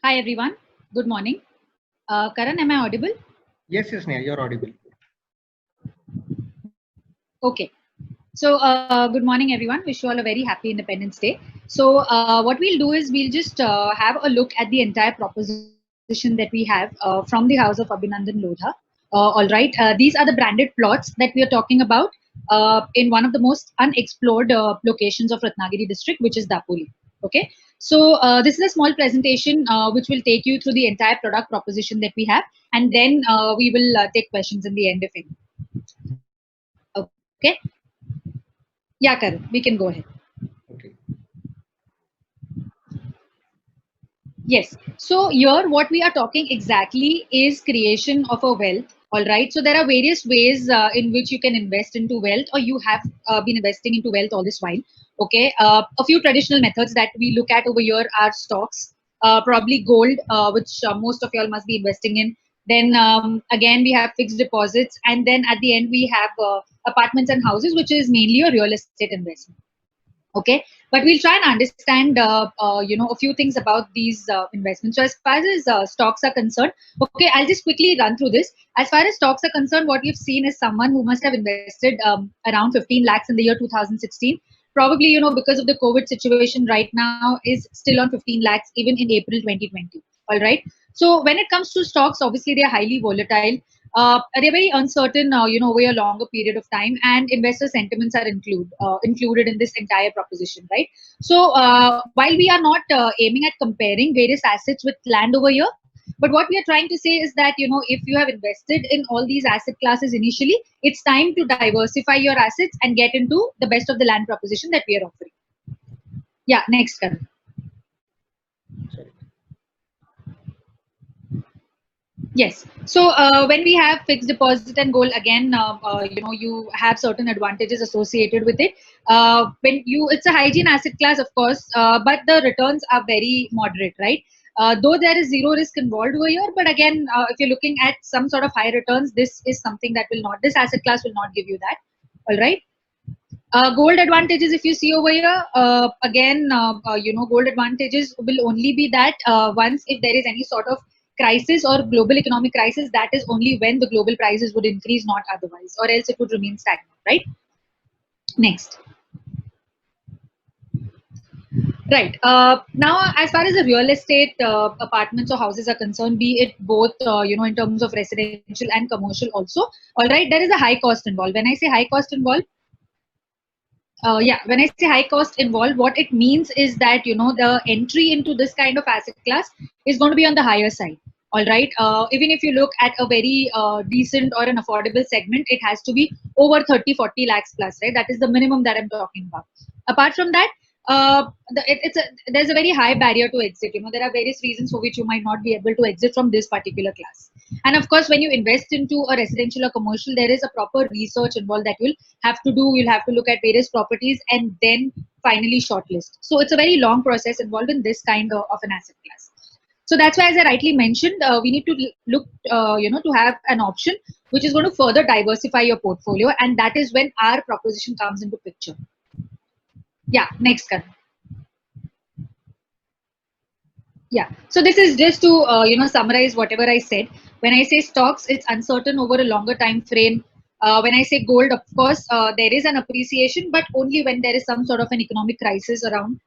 Hi everyone. Good morning. Karan, am I audible? Yes, Neha, you're audible. Okay. So good morning everyone. Wish you all a very happy Independence Day. So what we'll do is we'll just have a look at the entire proposition that we have from the house of Abhinandan Lodha. All right. These are the branded plots that we are talking about in one of the most unexplored locations of Ratnagiri district, which is Dapoli. Okay. So this is a small presentation which will take you through the entire product proposition that we have, and then we will take questions in the end if any. Okay. Yeah, Karan, we can go ahead. Okay. Yes. So here what we are talking exactly is creation of a wealth. All right. So there are various ways in which you can invest into wealth, or you have been investing into wealth all this while. Okay. A few traditional methods that we look at over here are stocks, probably gold, which most of y'all must be investing in. Then again we have fixed deposits, and then at the end we have apartments and houses, which is mainly a real estate investment. Okay, but we'll try and understand a few things about these investments. So as far as stocks are concerned, okay, I'll just quickly run through this. As far as stocks are concerned, what we've seen is someone who must have invested around 15 lakhs in the year 2016. Probably, because of the COVID situation right now is still on 15 lakhs even in April 2020. All right. So when it comes to stocks, obviously they are highly volatile. They're very uncertain, over a longer period of time, and investor sentiments are included in this entire proposition, right? So while we are not aiming at comparing various assets with land over here, but what we are trying to say is that if you have invested in all these asset classes initially, it's time to diversify your assets and get into the best of the land proposition that we are offering. Yeah, next, Karan. Sorry. Yes. So when we have fixed deposit and gold, again, you have certain advantages associated with it. It's a hygiene asset class, of course, but the returns are very moderate, right? Though there is zero risk involved over here, but again, if you're looking at some sort of high returns, this is something that this asset class will not give you that. All right. Gold advantages, if you see over here, gold advantages will only be that once if there is any sort of crisis or global economic crisis, that is only when the global prices would increase, not otherwise, or else it would remain stagnant, right? Next. Right. Now, as far as the real estate apartments or houses are concerned, be it both, in terms of residential and commercial also, all right, there is a high cost involved. When I say high cost involved, when I say high cost involved, what it means is that the entry into this kind of asset class is going to be on the higher side. All right. Even if you look at a very decent or an affordable segment, it has to be over 30-40 lakhs plus, right? That is the minimum that I'm talking about. Apart from that, there's a very high barrier to exit. There are various reasons for which you might not be able to exit from this particular class. And of course, when you invest into a residential or commercial, there is a proper research involved that you'll have to do. You'll have to look at various properties and then finally shortlist. So it's a very long process involved in this kind of an asset class. So that's why, as I rightly mentioned, we need to look, to have an option which is going to further diversify your portfolio, and that is when our proposition comes into picture. Yeah, next, Karan. Yeah. So this is just to summarize whatever I said. When I say stocks, it's uncertain over a longer time frame. When I say gold, of course, there is an appreciation, but only when there is some sort of an economic crisis around.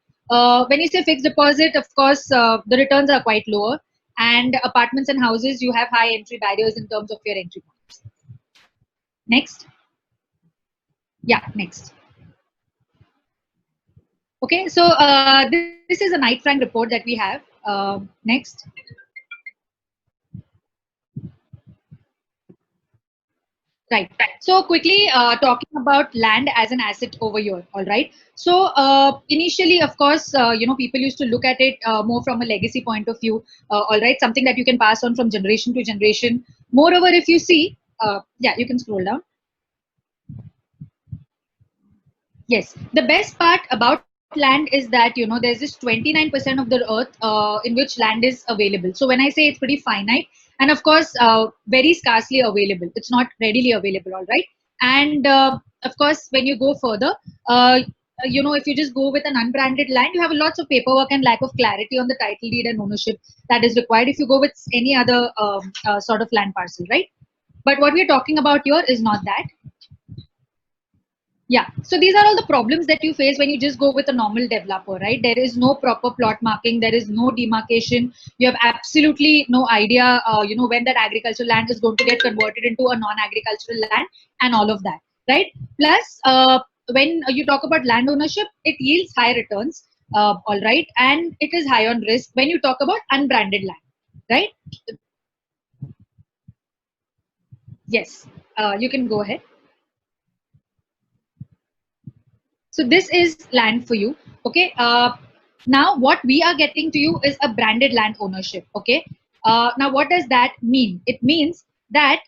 When you say fixed deposit, of course, the returns are quite lower. And apartments and houses, you have high entry barriers in terms of your entry points. Next. Yeah, next. Okay, so this is a Knight Frank report that we have. Next. Right. So quickly talking about land as an asset over here. All right. So initially, of course, people used to look at it more from a legacy point of view. All right, something that you can pass on from generation to generation. Moreover, if you see, yeah, you can scroll down. Yes, the best part about land is that there's this 29% of the earth in which land is available. So when I say it's pretty finite, and of course very scarcely available, it's not readily available. All right, and of course when you go further, if you just go with an unbranded land, you have lots of paperwork and lack of clarity on the title deed and ownership that is required if you go with any other sort of land parcel, right? But what we're talking about here is not that. Yeah, so these are all the problems that you face when you just go with a normal developer, right? There is no proper plot marking, there is no demarcation. You have absolutely no idea, when that agricultural land is going to get converted into a non-agricultural land and all of that, right? Plus, when you talk about land ownership, it yields high returns, all right, and it is high on risk when you talk about unbranded land, right? Yes, you can go ahead. So this is land for you. Okay. Now what we are getting to you is a branded land ownership. Okay. Now what does that mean? It means that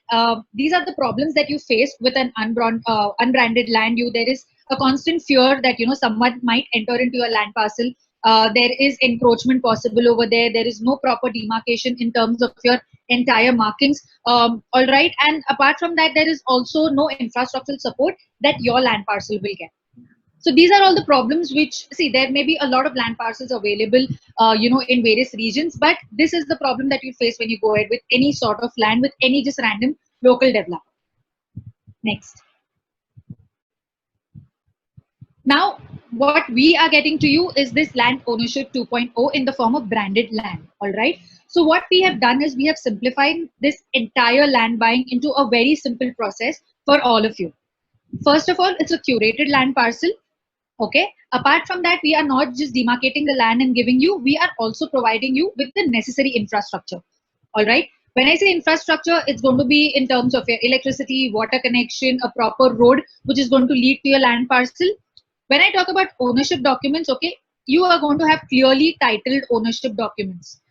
these are the problems that you face with an unbranded land. There is a constant fear that someone might enter into your land parcel. There is encroachment possible over there. There is no proper demarcation in terms of your entire markings. All right. And apart from that, there is also no infrastructural support that your land parcel will get. So these are all the problems which, see, there may be a lot of land parcels available, in various regions, but this is the problem that you face when you go ahead with any sort of land with any just random local developer. Next. Now, what we are getting to you is this land ownership 2.0 in the form of branded land. All right. So what we have done is we have simplified this entire land buying into a very simple process for all of you. First of all, it's a curated land parcel. Okay. Apart from that, we are not just demarcating the land and giving you, we are also providing you with the necessary infrastructure. All right. When I say infrastructure, it's going to be in terms of your electricity, water connection, a proper road, which is going to lead to your land parcel. When I talk about ownership documents, okay, you are going to have clearly titled ownership documents.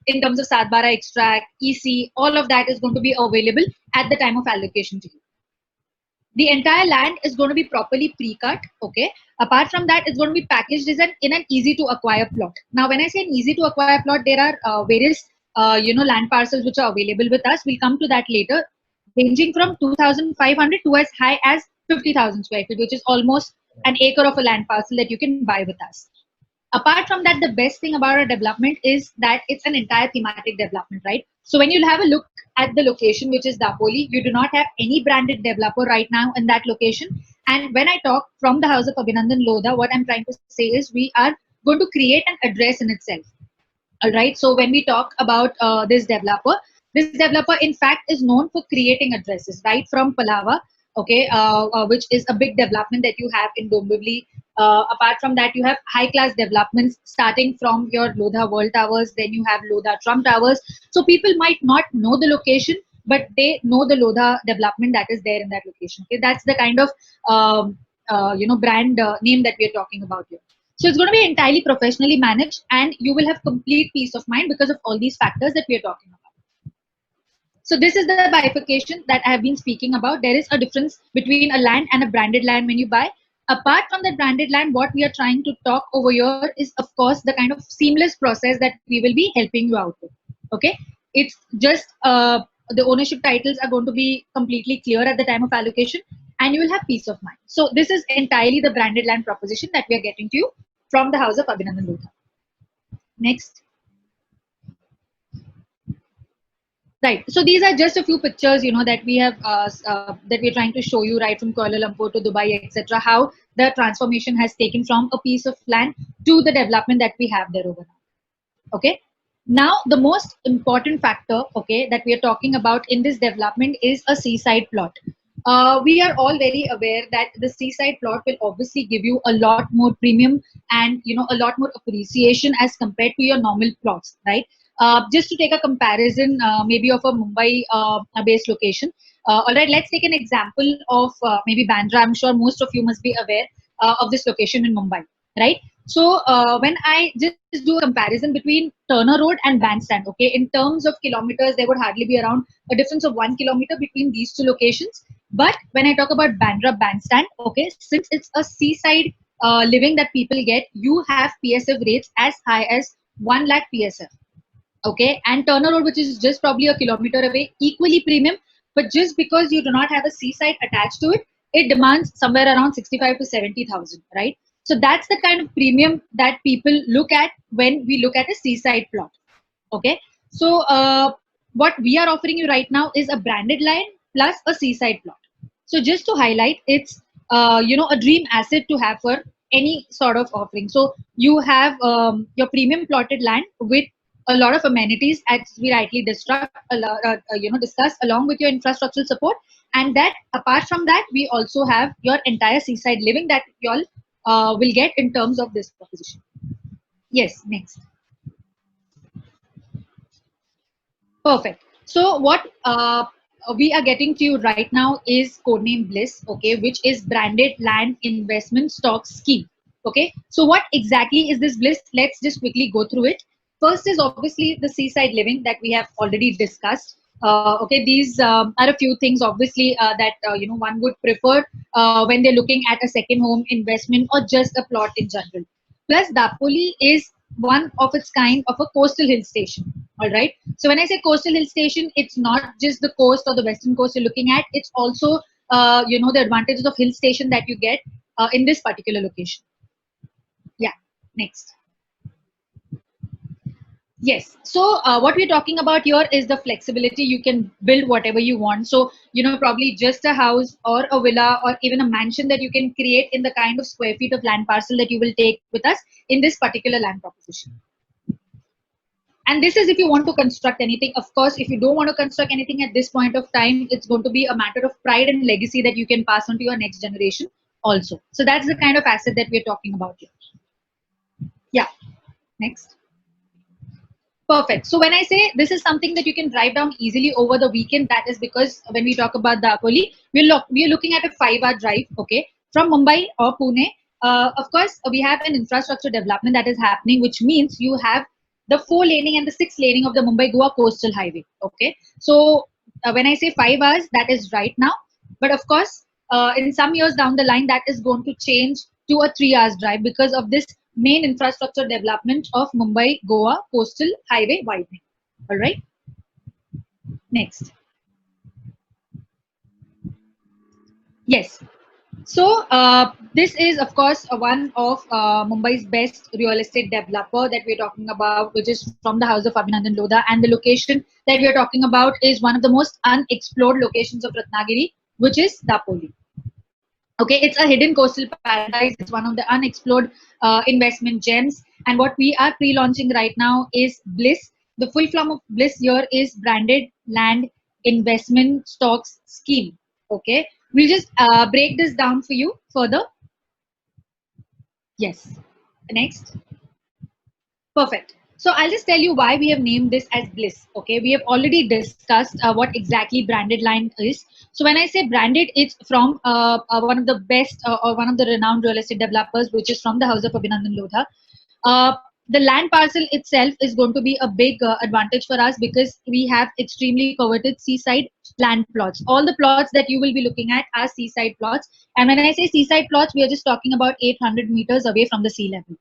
In terms of Sadbara extract, EC, all of that is going to be available at the time of allocation to you. The entire land is going to be properly pre-cut. Okay. Apart from that, it's going to be packaged as in an easy to acquire plot. Now, when I say an easy to acquire plot, there are various land parcels which are available with us. We'll come to that later, ranging from 2,500 to as high as 50,000 square feet, which is almost an acre of a land parcel that you can buy with us. Apart from that, the best thing about our development is that it's an entire thematic development, right? So when you'll have a look at the location, which is Dapoli, you do not have any branded developer right now in that location. And when I talk from the house of Abhinandan Lodha, what I'm trying to say is we are going to create an address in itself. All right. So when we talk about this developer in fact is known for creating addresses right from Palava. Okay, which is a big development that you have in Dombivli. Apart from that, you have high-class developments starting from your Lodha World Towers. Then you have Lodha Trump Towers. So people might not know the location, but they know the Lodha development that is there in that location. Okay, that's the kind of brand name that we are talking about here. So it's going to be entirely professionally managed, and you will have complete peace of mind because of all these factors that we are talking about. So this is the bifurcation that I have been speaking about. There is a difference between a land and a branded land when you buy. Apart from the branded land, what we are trying to talk over here is, of course, the kind of seamless process that we will be helping you out with. Okay, it's just the ownership titles are going to be completely clear at the time of allocation, and you will have peace of mind. So this is entirely the branded land proposition that we are getting to you from the house of Abhinandan Lodha. Next. Right. So these are just a few pictures, that we have that we're trying to show you right from Kuala Lumpur to Dubai, etc. How the transformation has taken from a piece of land to the development that we have there over now. Okay. Now the most important factor, okay, that we are talking about in this development is a seaside plot. We are all very aware that the seaside plot will obviously give you a lot more premium and a lot more appreciation as compared to your normal plots, right? Just to take a comparison, maybe of a Mumbai-based location. All right, let's take an example of maybe Bandra. I'm sure most of you must be aware of this location in Mumbai, right? So when I just do a comparison between Turner Road and Bandstand, okay, in terms of kilometers, there would hardly be around a difference of 1 kilometer between these two locations. But when I talk about Bandra Bandstand, okay, since it's a seaside living that people get, you have PSF rates as high as 1 lakh PSF. Okay, and Turner Road, which is just probably a kilometer away, equally premium, but just because you do not have a seaside attached to it, it demands somewhere around 65 to 70,000, right? So that's the kind of premium that people look at when we look at a seaside plot. Okay. So what we are offering you right now is a branded line plus a seaside plot. So just to highlight, it's a dream asset to have for any sort of offering. So you have your premium plotted land with a lot of amenities, as we rightly discussed, along with your infrastructural support. And that apart from that, we also have your entire seaside living that you all will get in terms of this proposition. Yes, next. Perfect. So what we are getting to you right now is codename Bliss, okay, which is branded land investment stock scheme. Okay. So what exactly is this Bliss? Let's just quickly go through it. First is obviously the seaside living that we have already discussed. Okay, these are a few things obviously that one would prefer when they're looking at a second home investment or just a plot in general. Plus, Dapoli is one of its kind of a coastal hill station. All right. So when I say coastal hill station, it's not just the coast or the western coast you're looking at. It's also the advantages of hill station that you get in this particular location. Yeah. Next. Yes. So what we're talking about here is the flexibility. You can build whatever you want. So, probably just a house or a villa or even a mansion that you can create in the kind of square feet of land parcel that you will take with us in this particular land proposition. And this is if you want to construct anything. Of course, if you don't want to construct anything at this point of time, it's going to be a matter of pride and legacy that you can pass on to your next generation also. So that's the kind of asset that we're talking about here. Yeah. Next. Perfect. So when I say this is something that you can drive down easily over the weekend, that is because when we talk about Dapoli, we're looking at a 5-hour drive, okay, from Mumbai or Pune. Of course, we have an infrastructure development that is happening, which means you have the 4 laning and the 6 laning of the Mumbai Goa coastal highway. Okay, so when I say 5 hours, that is right now, but of course, in some years down the line, that is going to change to a 3 hours drive because of this main infrastructure development of Mumbai Goa coastal highway widening. All right. Next. Yes. So this is, of course, one of Mumbai's best real estate developer that we're talking about, which is from the house of Abhinandan Lodha. And the location that we're talking about is one of the most unexplored locations of Ratnagiri, which is Dapoli. Okay, it's a hidden coastal paradise. It's one of the unexplored investment gems. And what we are pre-launching right now is Bliss. The full form of Bliss here is branded land investment stocks scheme. Okay, we'll just break this down for you further. Yes. Next. Perfect. So I'll just tell you why we have named this as Bliss. Okay, we have already discussed what exactly branded line is. So when I say branded, it's from one of the best or one of the renowned real estate developers, which is from the house of Abhinandan Lodha. The land parcel itself is going to be a big advantage for us because we have extremely coveted seaside land plots. All the plots that you will be looking at are seaside plots. And when I say seaside plots, we are just talking about 800 meters away from the sea level.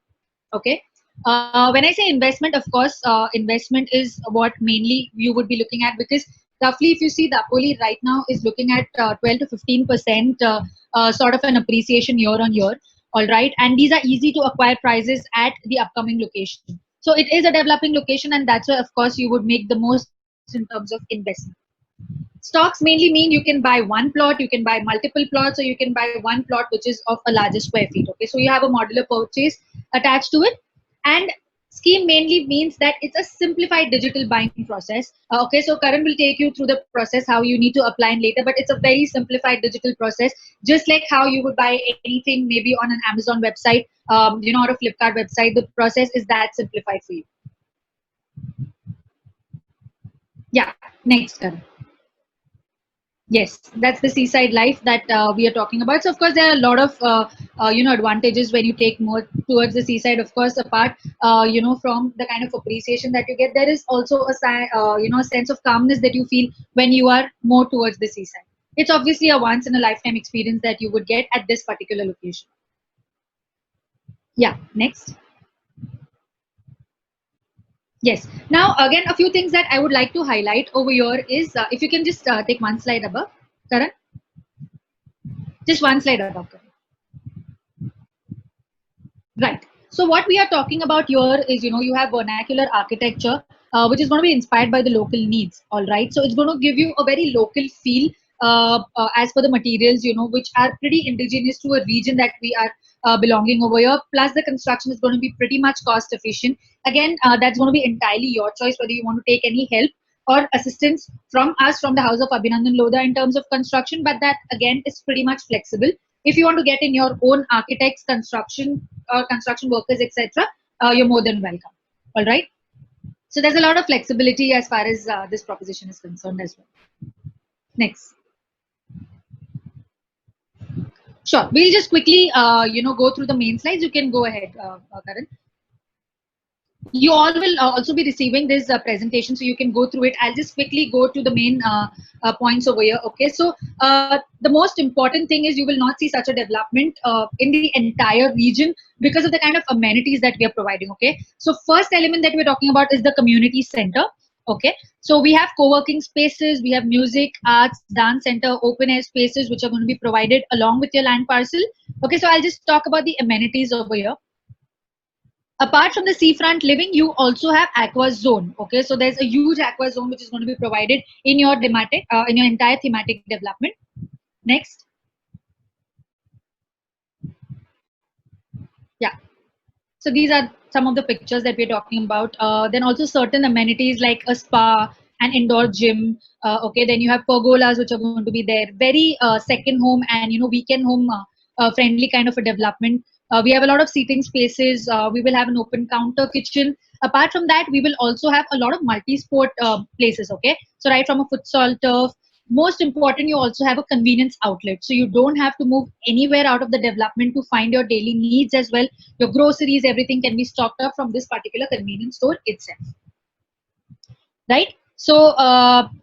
Okay. When I say investment, of course, investment is what mainly you would be looking at because roughly, if you see Dapoli right now is looking at 12 to 15% sort of an appreciation year on year. All right, and these are easy to acquire prices at the upcoming location. So it is a developing location, and that's why, of course, you would make the most in terms of investment. Stocks mainly mean you can buy one plot, you can buy multiple plots, or you can buy one plot which is of a larger square feet. Okay, so you have a modular purchase attached to it. And scheme mainly means that it's a simplified digital buying process. Okay, so Karan will take you through the process, how you need to apply in later, but it's a very simplified digital process, just like how you would buy anything maybe on an Amazon website, or a Flipkart website. The process is that simplified for you. Yeah, next, Karan. Yes, that's the seaside life that we are talking about. So, of course, there are a lot of advantages when you take more towards the seaside. Of course, apart from the kind of appreciation that you get, there is also a sense of calmness that you feel when you are more towards the seaside. It's obviously a once in a lifetime experience that you would get at this particular location. Yeah, next. Yes. Now, again, a few things that I would like to highlight over here is if you can just take one slide above, Karan. Just one slide above. Karan. Right. So what we are talking about here is, you have vernacular architecture, which is going to be inspired by the local needs. All right. So it's going to give you a very local feel as per the materials, which are pretty indigenous to a region that we are belonging over here. Plus, the construction is going to be pretty much cost efficient. Again, that's going to be entirely your choice whether you want to take any help or assistance from us from the House of Abhinandan Lodha in terms of construction. But that again is pretty much flexible. If you want to get in your own architects, construction or construction workers, etc., you're more than welcome. All right. So there's a lot of flexibility as far as this proposition is concerned as well. Next. Sure. We'll just quickly, go through the main slides. You can go ahead, Karan. You all will also be receiving this presentation, so you can go through it. I'll just quickly go to the main points over here. Okay, so the most important thing is you will not see such a development in the entire region because of the kind of amenities that we are providing. Okay, so first element that we're talking about is the community center. Okay, so we have co-working spaces, we have music, arts, dance center, open air spaces which are going to be provided along with your land parcel. Okay, so I'll just talk about the amenities over here. Apart from the seafront living, you also have aqua zone. Okay, so there's a huge aqua zone which is going to be provided in your thematic, in your entire thematic development. Next. Yeah. So these are some of the pictures that we're talking about. Then also certain amenities like a spa, an indoor gym. Okay, then you have pergolas which are going to be there. Very second home and weekend home friendly kind of a development. We have a lot of seating spaces. We will have an open counter kitchen. Apart from that, we will also have a lot of multi-sport places. Okay, so right from a futsal, turf. Most important, you also have a convenience outlet. So you don't have to move anywhere out of the development to find your daily needs as well. Your groceries, everything can be stocked up from this particular convenience store itself. Right? So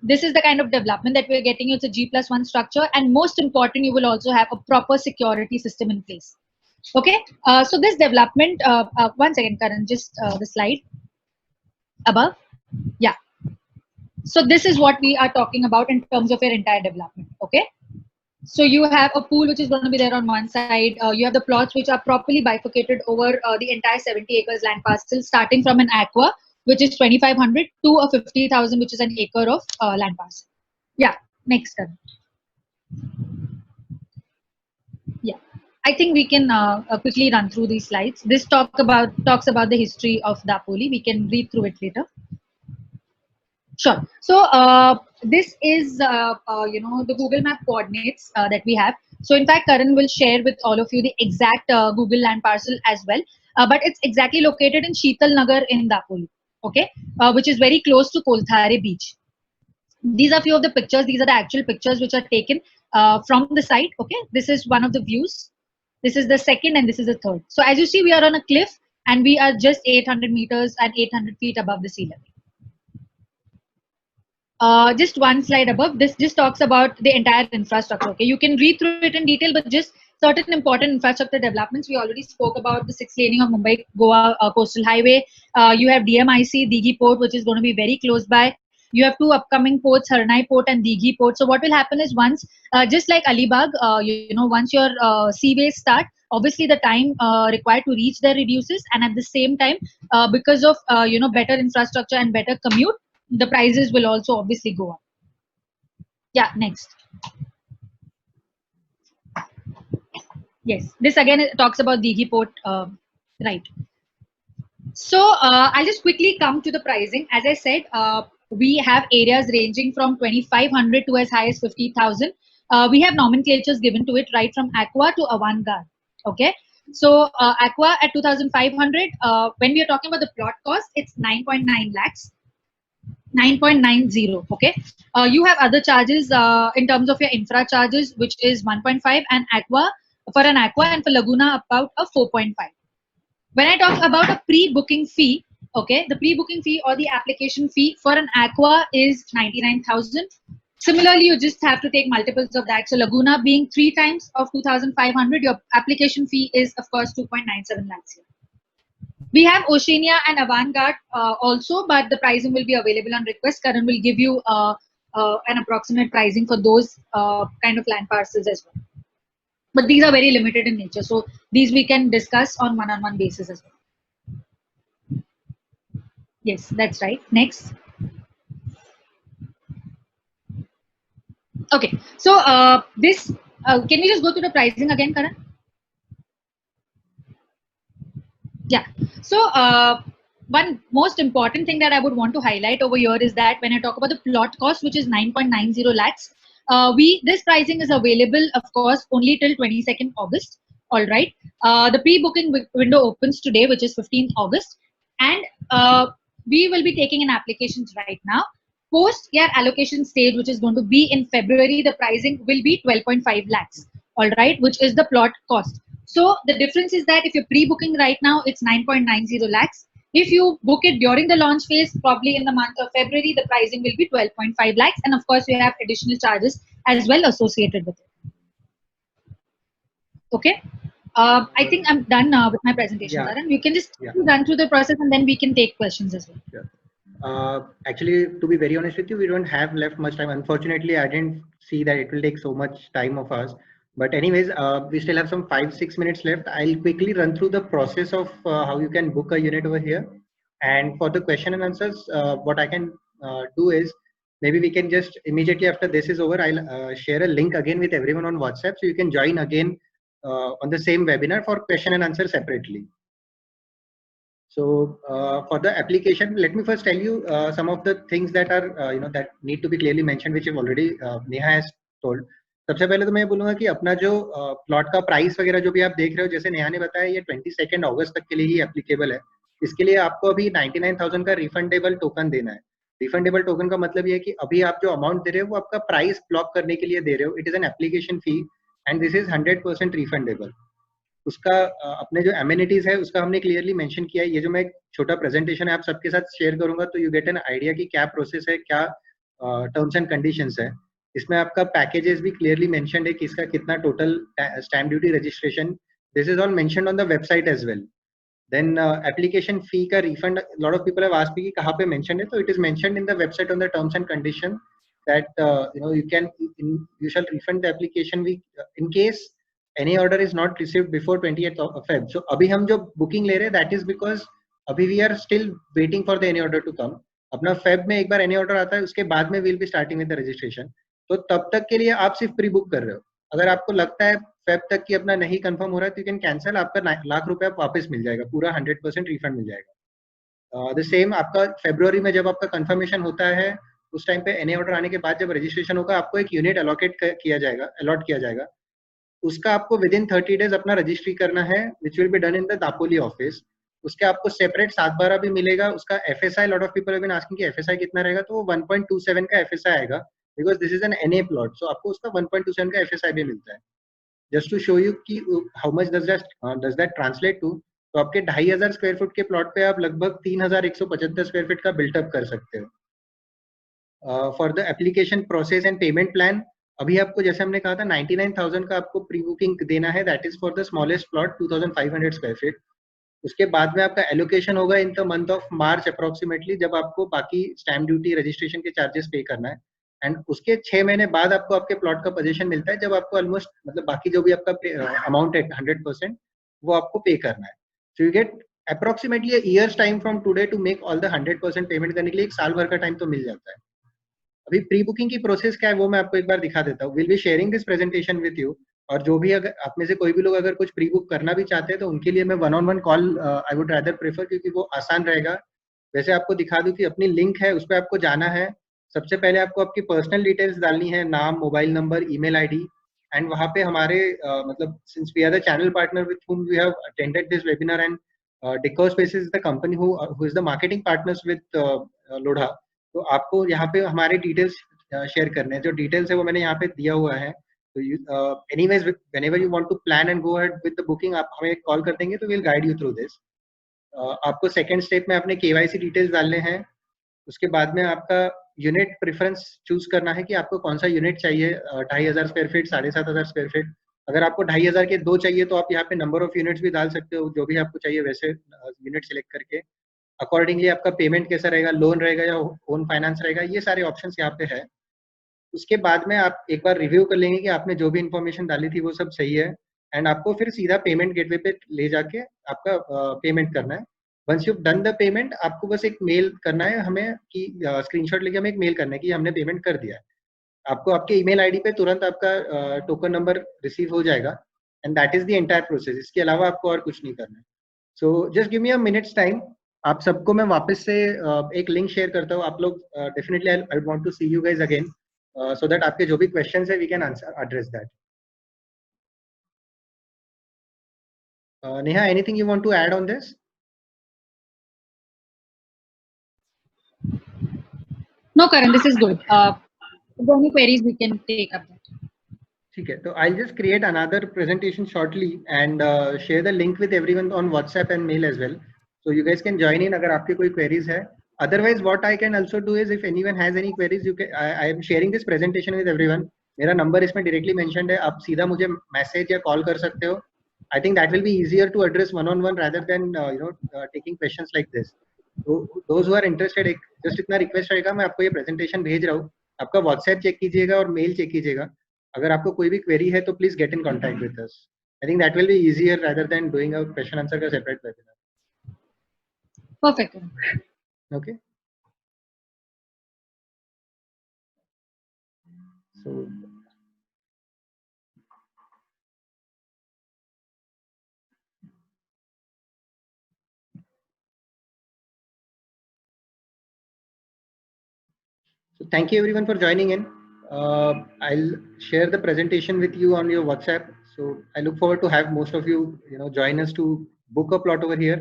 this is the kind of development that we're getting. It's a G+1 structure, and most important, you will also have a proper security system in place. Okay, so this development, one second, Karan, just the slide above. Yeah. So this is what we are talking about in terms of your entire development. Okay. So you have a pool which is going to be there on one side. You have the plots which are properly bifurcated over the entire 70 acres land parcel, starting from an aqua, which is 2,500 to a 50,000, which is an acre of land parcel. Yeah, next turn. Yeah, I think we can quickly run through these slides. This talks about the history of Dapoli. We can read through it later. Sure. So this is the Google Map coordinates that we have. So in fact, Karan will share with all of you the exact Google land parcel as well. But it's exactly located in Sheetal Nagar in Dapoli. Okay, which is very close to Kolthare beach. These are few of the pictures. These are the actual pictures which are taken from the site. Okay, this is one of the views. This is the second, and this is the third. So as you see, we are on a cliff, and we are just 800 meters and 800 feet above the sea level. Just one slide above, this just talks about the entire infrastructure. Okay, you can read through it in detail, but just certain important infrastructure developments. We already spoke about the 6 laning of Mumbai Goa coastal highway. You have DMIC Dighi port, which is going to be very close by. You have 2 upcoming ports, Harnai port and Dighi port. So what will happen is once, just like Alibag, once your seaways start, obviously the time required to reach there reduces, and at the same time, because of better infrastructure and better commute, the prices will also obviously go up. Yeah, next. Yes, this again talks about Dighi port, right. So I'll just quickly come to the pricing. As I said, we have areas ranging from 2,500 to as high as 50,000. We have nomenclatures given to it, right from aqua to avant-garde. Okay, so aqua at 2,500. When we are talking about the plot cost, it's 9.9 lakhs. 9.90. Okay, you have other charges in terms of your infra charges, which is 1.5, and aqua for an aqua, and for Laguna about a 4.5. When I talk about a pre-booking fee, okay, the pre-booking fee or the application fee for an aqua is 99,000. Similarly, you just have to take multiples of that. So Laguna being 3 times of 2,500, your application fee is of course 2.97 lakhs here. We have Oceania and Avant-Garde also, but the pricing will be available on request. Karan will give you an approximate pricing for those kind of land parcels as well. but these are very limited in nature. So these we can discuss on one-on-one basis as well. Yes, that's right. Next. Okay, so this can we just go to the pricing again, Karan? Yeah. So one most important thing that I would want to highlight over here is that when I talk about the plot cost, which is 9.90 lakhs, this pricing is available, of course, only till 22nd August. All right. The pre-booking window opens today, which is 15th August, and we will be taking in applications right now. Post year allocation stage, which is going to be in February, the pricing will be 12.5 lakhs. All right, which is the plot cost. So the difference is that if you're pre-booking right now, it's 9.90 lakhs. If you book it during the launch phase, probably in the month of February, the pricing will be 12.5 lakhs. And of course, you have additional charges as well associated with it. Okay. I think I'm done with my presentation, Karan. You can just run through the process and then we can take questions as well. Actually, to be very honest with you, we don't have left much time. Unfortunately, I didn't see that it will take so much time of us. But anyways, we still have some 5-6 minutes left. I'll quickly run through the process of how you can book a unit over here. And for the question and answers, what I can do is maybe we can just immediately after this is over, I'll share a link again with everyone on WhatsApp. So you can join again on the same webinar for question and answer separately. So for the application, let me first tell you some of the things that are that need to be clearly mentioned, which have already Neha has told. सबसे पहले तो मैं बोलूँगा कि अपना जो plot का price वगैरह जो भी आप देख रहे हो, जैसे नेहा ने बताया, ये 22 अगस्त तक के लिए ही एप्लीकेबल है. इसके लिए आपको अभी 99,000 का रिफंडेबल टोकन देना है. रिफंडेबल टोकन का मतलब ये है कि अभी आप जो अमाउंट दे रहे हो वो आपका प्राइस ब्लॉक करने के लिए दे रहे हो. It is an application fee and this is 100% refundable. उसका अपने जो एमिनिटीज है उसका हमने क्लियरली मेंशन किया है. ये जो मैं एक छोटा प्रेजेंटेशन है आप सबके साथ शेयर करूंगा तो यू गेट एन आइडिया कि क्या प्रोसेस है, क्या टर्म्स एंड कंडीशंस है. इसमें आपका पैकेजेस भी क्लियरली मेंशन्ड है कि इसका कितना total stamp duty registration, this is all mentioned on the website as well. Then application fee का refund, lot of people have asked कि कहाँ पे मेंशन्ड है, तो it is mentioned in the website on the terms and condition that you shall refund the application in case any order is not received before 28th of Feb. So अभी हम जो booking ले रहे हैं that is because अभी we are still waiting for the any order to come. अपना Feb में एक बार any order आता है उसके बाद में we'll be starting with the registration. तो तब तक के लिए आप सिर्फ प्री बुक कर रहे हो. अगर आपको लगता है Feb तक की अपना नहीं कंफर्म हो रहा है तो you can cancel, आपका ₹1,00,000 वापस मिल जाएगा, पूरा 100% रिफंड मिल जाएगा. द सेम आपका February में जब आपका कंफर्मेशन होता है उस टाइम पे एनी ऑर्डर आने के बाद जब रजिस्ट्रेशन होगा आपको एक यूनिट अलॉट किया जाएगा. उसका आपको विद इन 30 डेज अपना रजिस्ट्री करना है, which will be done in the Dapoli office. उसके आपको सेपरेट 7/12 भी मिलेगा. उसका FSI, lot of people have been asking कि एफएसआई कितना रहेगा, तो वो 1.27 का एफएसआई आएगा because this is an NA plot. So आपको उसका 1.27 का एफएसआई भी मिलता है. जस्ट टू शो यू कि how much does that translate to. तो आपके 2,500 स्क्वायर फुट के प्लॉट पे आप लगभग 3,175 स्क्वायर फीट का बिल्टअप कर सकते हो. For the application process and payment plan, अभी आपको जैसे हमने कहा था 99,000 का आपको प्री बुकिंग देना है. That is for the smallest plot 2,500 square feet. उसके बाद में आपका एलोकेशन होगा in the month of March approximately, जब आपको बाकी स्टैम्प ड्यूटी रजिस्ट्रेशन के चार्जेस पे करना है. एंड उसके 6 महीने बाद आपको आपके प्लॉट का पोजीशन मिलता है, जब आपको ऑलमोस्ट मतलब बाकी जो भी आपका अमाउंट है 100% वो आपको पे करना है. So you get approximately a years time from today to make all the 100% payment करने के लिए एक साल भर का टाइम तो मिल जाता है. अभी प्री बुकिंग की प्रोसेस क्या है वो मैं आपको एक बार दिखा देता हूँ. Will be sharing this presentation with you. और जो भी अगर आप में से कोई भी लोग अगर कुछ प्री बुक करना भी चाहते हैं तो उनके लिए मैं 1-on-1 call I would rather prefer, क्योंकि वो आसान रहेगा. वैसे आपको दिखा दूं कि अपनी लिंक है उस पर आपको जाना है. सबसे पहले आपको आपकी पर्सनल डिटेल्स डालनी है, नाम, mobile number, email ID. And वहाँ पे हमारे मतलब since we are the channel partner with whom we have attended this webinar and Decor Spaces is the company who is the marketing partners with Lodha. तो आपको यहाँ पे हमारे details share करने हैं. जो डिटेल्स है वो मैंने यहाँ पे दिया हुआ है. तो anyways whenever you want to plan and go ahead with the booking, आप हमें कॉल कर देंगे तो we'll guide you through this. आपको सेकंड स्टेप में अपने KYC डिटेल्स डालने हैं. उसके बाद में आपका यूनिट प्रेफरेंस चूज करना है कि आपको कौन सा यूनिट चाहिए, 2,500 स्क्वायर फीट, 7,500 स्क्वायर फीट. अगर आपको 2,500 के 2 चाहिए तो आप यहाँ पे नंबर ऑफ यूनिट्स भी डाल सकते हो, जो भी आपको चाहिए वैसे यूनिट सिलेक्ट करके. अकॉर्डिंगली आपका पेमेंट कैसा रहेगा, लोन रहेगा या ओन फाइनेंस रहेगा, ये सारे ऑप्शंस यहाँ पे है. उसके बाद में आप एक बार रिव्यू कर लेंगे कि आपने जो भी इन्फॉर्मेशन डाली थी वो सब सही है, एंड आपको फिर सीधा पेमेंट गेटवे पे ले जाके आपका पेमेंट करना है। Once you done the payment, आपको बस एक मेल करना है हमें कि स्क्रीनशॉट लेके हमें एक मेल करना है कि हमने पेमेंट कर दिया है। आपको आपके ईमेल आईडी पे तुरंत आपका टोकन नंबर रिसीव हो जाएगा, and that is the entire process. इसके अलावा आपको और कुछ नहीं करना है। सो जस्ट गिव मी अ मिनट्स टाइम। आप सबको मैं वापस से एक लिंक शेयर करता हूँ। आप लोग definitely I want to see you guys again, so that आपके जो भी क्वेश्चंस है we can answer address that. Neha, anything you want to add on this? No, Karan, this is good. If there are any queries, we can take up that. ठीक है, तो I'll just create another presentation shortly and share the link with everyone on WhatsApp and mail as well, so you guys can join in अगर आपके कोई queries है। Otherwise, what I can also do is if anyone has any queries, you can I am sharing this presentation with everyone. मेरा number इसमें directly mentioned है, आप सीधा मुझे message या call कर सकते हो। I think that will be easier to address one-on-one rather than taking questions like this. So those who are interested, just इतना request रहेगा, मैं आपको ये presentation भेज रहा हूँ, आपका WhatsApp चेक कीजिएगा और मेल चेक कीजिएगा। अगर आपको कोई भी क्वेरी है तो please get in contact with us. I think that will be easier rather than doing a question answer का separate webinar. Perfect. Okay, so thank you everyone for joining in. I'll share the presentation with you on your WhatsApp. So I look forward to have most of you, join us to book a plot over here.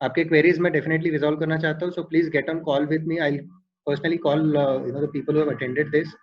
आपके queries मैं definitely resolve करना चाहता हूँ. So please get on call with me. I'll personally call the people who have attended this.